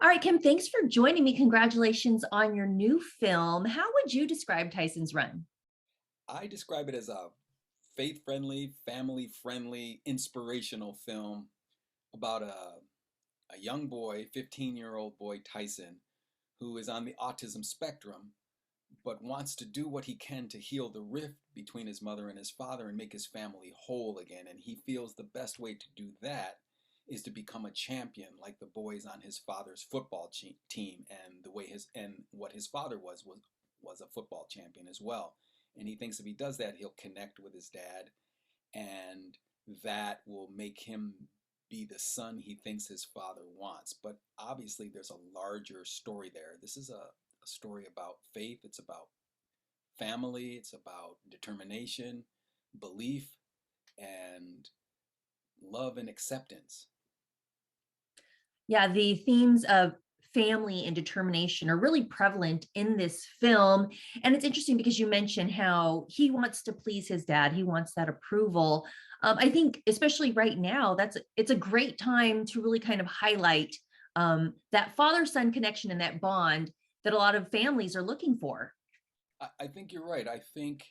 All right, Kim, thanks for joining me. Congratulations on your new film. How would you describe Tyson's Run? I describe it as a faith-friendly, family-friendly, inspirational film about a young boy, 15-year-old boy Tyson, who is on the autism spectrum, but wants to do what he can to heal the rift between his mother and his father and make his family whole again. And he feels the best way to do that is to become a champion like the boys on his father's football team, and the way his and what his father was a football champion as well. And he thinks if he does that, he'll connect with his dad, and that will make him be the son he thinks his father wants. But obviously, there's a larger story there. This is a story about faith, it's about family, it's about determination, belief, and love and acceptance. Yeah, the themes of family and determination are really prevalent in this film. And it's interesting because you mentioned how he wants to please his dad, he wants that approval. I think, especially right now, it's a great time to really kind of highlight that father son connection and that bond that a lot of families are looking for. I think you're right. I think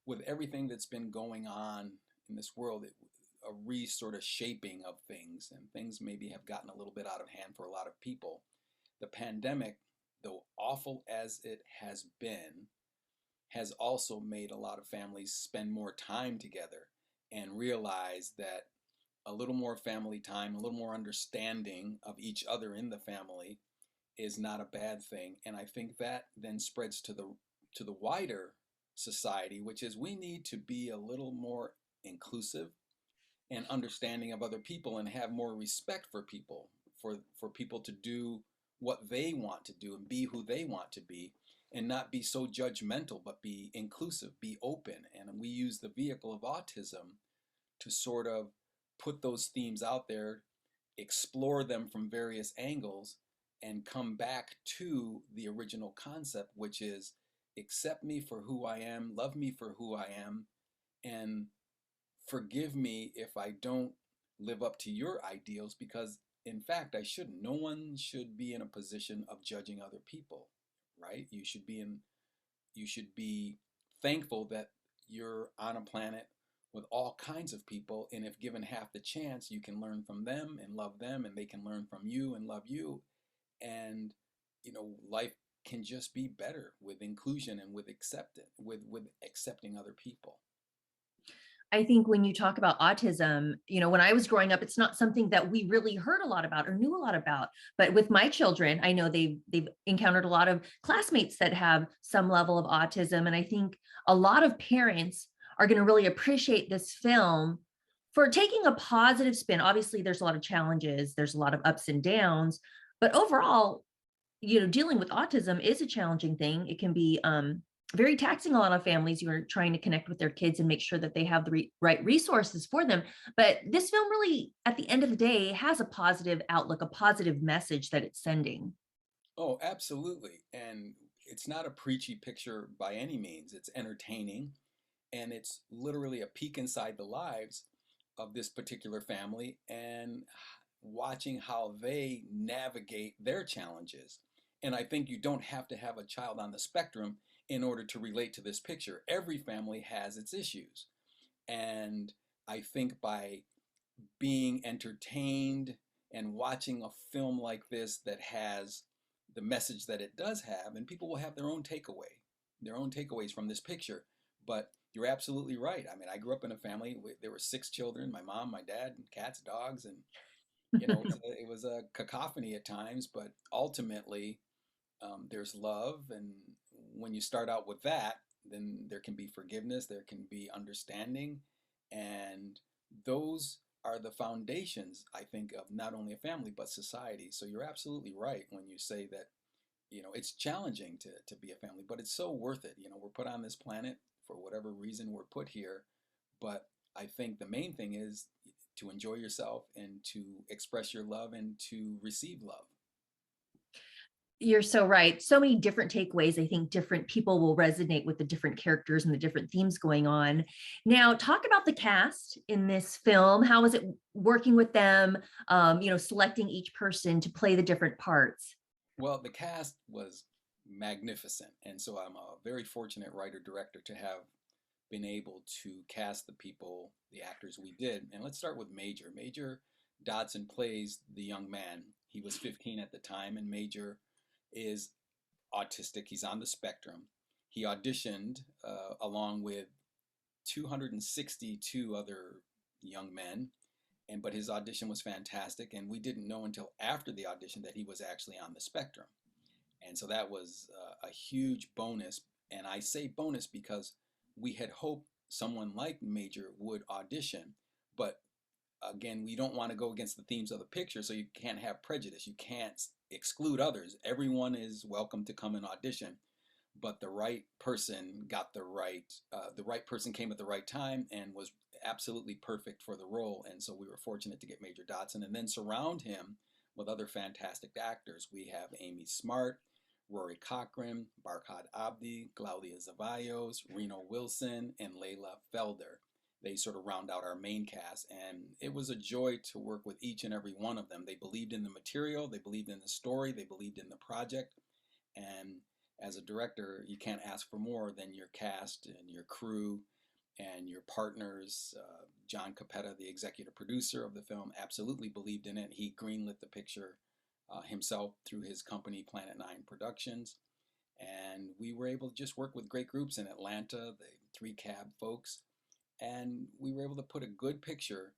with everything that's been going on in this world, a sort of shaping of things, and things maybe have gotten a little bit out of hand for a lot of people. The pandemic, though awful as it has been, has also made a lot of families spend more time together and realize that a little more family time, a little more understanding of each other in the family is not a bad thing. And I think that then spreads to the wider society, which is we need to be a little more inclusive and understanding of other people and have more respect for people, for people to do what they want to do and be who they want to be, and not be so judgmental, but be inclusive, be open. And we use the vehicle of autism to sort of put those themes out there, explore them from various angles, and come back to the original concept, which is accept me for who I am, love me for who I am, and forgive me if I don't live up to your ideals, because in fact I shouldn't. No one should be in a position of judging other people, right? You should be thankful that you're on a planet with all kinds of people, and if given half the chance, you can learn from them and love them, and they can learn from you and love you. And life can just be better with inclusion and with accepting other people. I think when you talk about autism, when I was growing up, it's not something that we really heard a lot about or knew a lot about. But with my children, I know they've encountered a lot of classmates that have some level of autism. And I think a lot of parents are going to really appreciate this film for taking a positive spin. Obviously, there's a lot of challenges, there's a lot of ups and downs, but overall, dealing with autism is a challenging thing. It can be very taxing a lot of families who are trying to connect with their kids and make sure that they have the right resources for them. But this film really, at the end of the day, has a positive outlook, a positive message that it's sending. Oh, absolutely. And it's not a preachy picture by any means. It's entertaining, and it's literally a peek inside the lives of this particular family and watching how they navigate their challenges. And I think you don't have to have a child on the spectrum in order to relate to this picture. Every family has its issues. And I think by being entertained and watching a film like this that has the message that it does have, and people will have their own takeaways from this picture. But you're absolutely right. I mean, I grew up in a family where there were six children: my mom, my dad, cats, dogs, and it was a cacophony at times. But ultimately, there's love, and when you start out with that, then there can be forgiveness, there can be understanding, and those are the foundations, I think, of not only a family but society. So you're absolutely right when you say that it's challenging to be a family, but it's so worth it. We're put on this planet for whatever reason we're put here, but I think the main thing is to enjoy yourself and to express your love and to receive love. You're so right. So many different takeaways. I think different people will resonate with the different characters and the different themes going on. Now, talk about the cast in this film. How was it working with them? Selecting each person to play the different parts. Well, the cast was magnificent, and so I'm a very fortunate writer director to have been able to cast the people, the actors we did. And let's start with Major. Major Dodson plays the young man. He was 15 at the time, and Major is autistic. He's on the spectrum. He auditioned along with 262 other young men, and but his audition was fantastic, and we didn't know until after the audition that he was actually on the spectrum. And so that was a huge bonus. And I say bonus because we had hoped someone like Major would audition, but again, we don't want to go against the themes of the picture, so you can't have prejudice. You can't exclude others. Everyone is welcome to come and audition, but the right person came at the right time and was absolutely perfect for the role. And so we were fortunate to get Major Dotson and then surround him with other fantastic actors. We have Amy Smart, Rory Cochrane, Barkhad Abdi, Claudia Zavallos, Reno Wilson, and Layla Felder. They sort of round out our main cast, and it was a joy to work with each and every one of them. They believed in the material, they believed in the story, they believed in the project, and as a director, you can't ask for more than your cast and your crew and your partners. John Capetta, the executive producer of the film, absolutely believed in it. He greenlit the picture himself through his company, Planet Nine Productions. And we were able to just work with great groups in Atlanta, the Three Cab folks, and we were able to put a good picture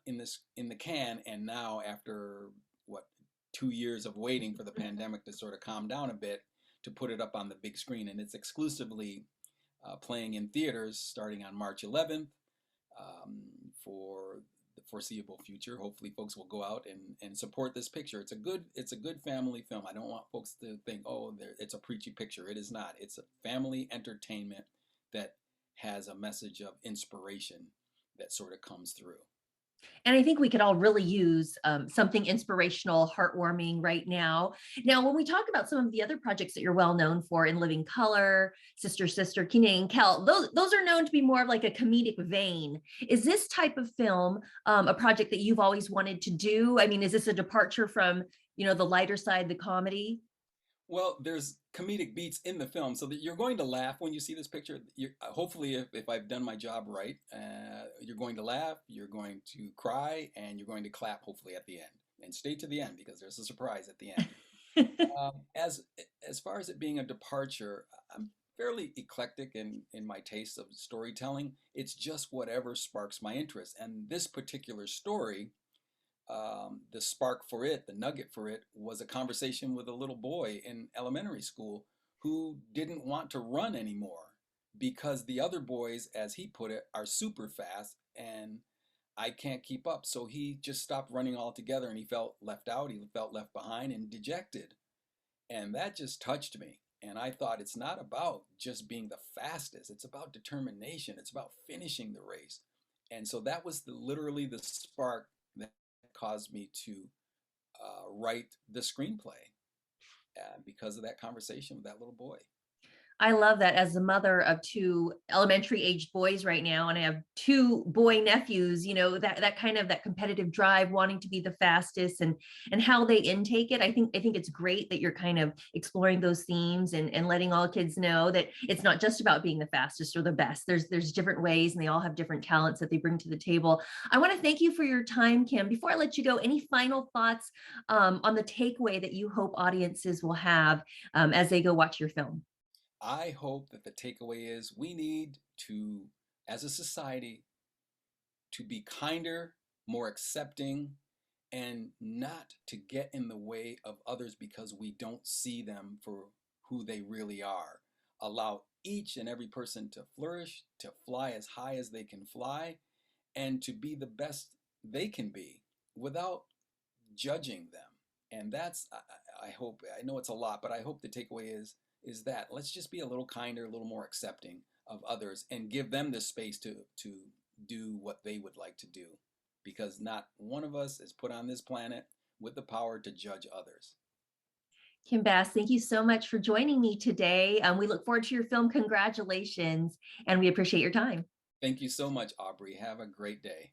in the can. And now, after what 2 years of waiting for the pandemic to sort of calm down a bit, to put it up on the big screen, and it's exclusively playing in theaters starting on March 11th for the foreseeable future. Hopefully, folks will go out and support this picture. It's a good family film. I don't want folks to think, oh, it's a preachy picture. It is not. It's a family entertainment that has a message of inspiration that sort of comes through. And I think we could all really use something inspirational, heartwarming right now. Now, when we talk about some of the other projects that you're well known for in Living Color, Sister Sister, Keenan and Kel, those are known to be more of like a comedic vein. Is this type of film a project that you've always wanted to do? I mean, is this a departure from, the lighter side, the comedy? Well, there's comedic beats in the film, so that you're going to laugh when you see this picture. Hopefully, if I've done my job right, you're going to laugh, you're going to cry, and you're going to clap. Hopefully, at the end, and stay to the end because there's a surprise at the end. As far as it being a departure, I'm fairly eclectic in my taste of storytelling. It's just whatever sparks my interest, and this particular story, the spark for it, the nugget for it, was a conversation with a little boy in elementary school who didn't want to run anymore because the other boys, as he put it, are super fast and I can't keep up. So he just stopped running altogether and he felt left out, he felt left behind and dejected. And that just touched me. And I thought it's not about just being the fastest, it's about determination, it's about finishing the race. And so that was literally the spark that caused me to write the screenplay because of that conversation with that little boy. I love that as a mother of two elementary aged boys right now, and I have two boy nephews, that kind of that competitive drive, wanting to be the fastest and how they intake it. I think it's great that you're kind of exploring those themes and letting all kids know that it's not just about being the fastest or the best. There's different ways and they all have different talents that they bring to the table. I want to thank you for your time, Kim. Before I let you go, any final thoughts on the takeaway that you hope audiences will have as they go watch your film? I hope that the takeaway is we need to, as a society, to be kinder, more accepting, and not to get in the way of others because we don't see them for who they really are. Allow each and every person to flourish, to fly as high as they can fly, and to be the best they can be without judging them. And that's, I hope, I know it's a lot, but I hope the takeaway is that let's just be a little kinder, a little more accepting of others and give them the space to do what they would like to do, because not one of us is put on this planet with the power to judge others. Kim Bass, thank you so much for joining me today. We look forward to your film. Congratulations, and we appreciate your time. Thank you so much, Aubrey. Have a great day.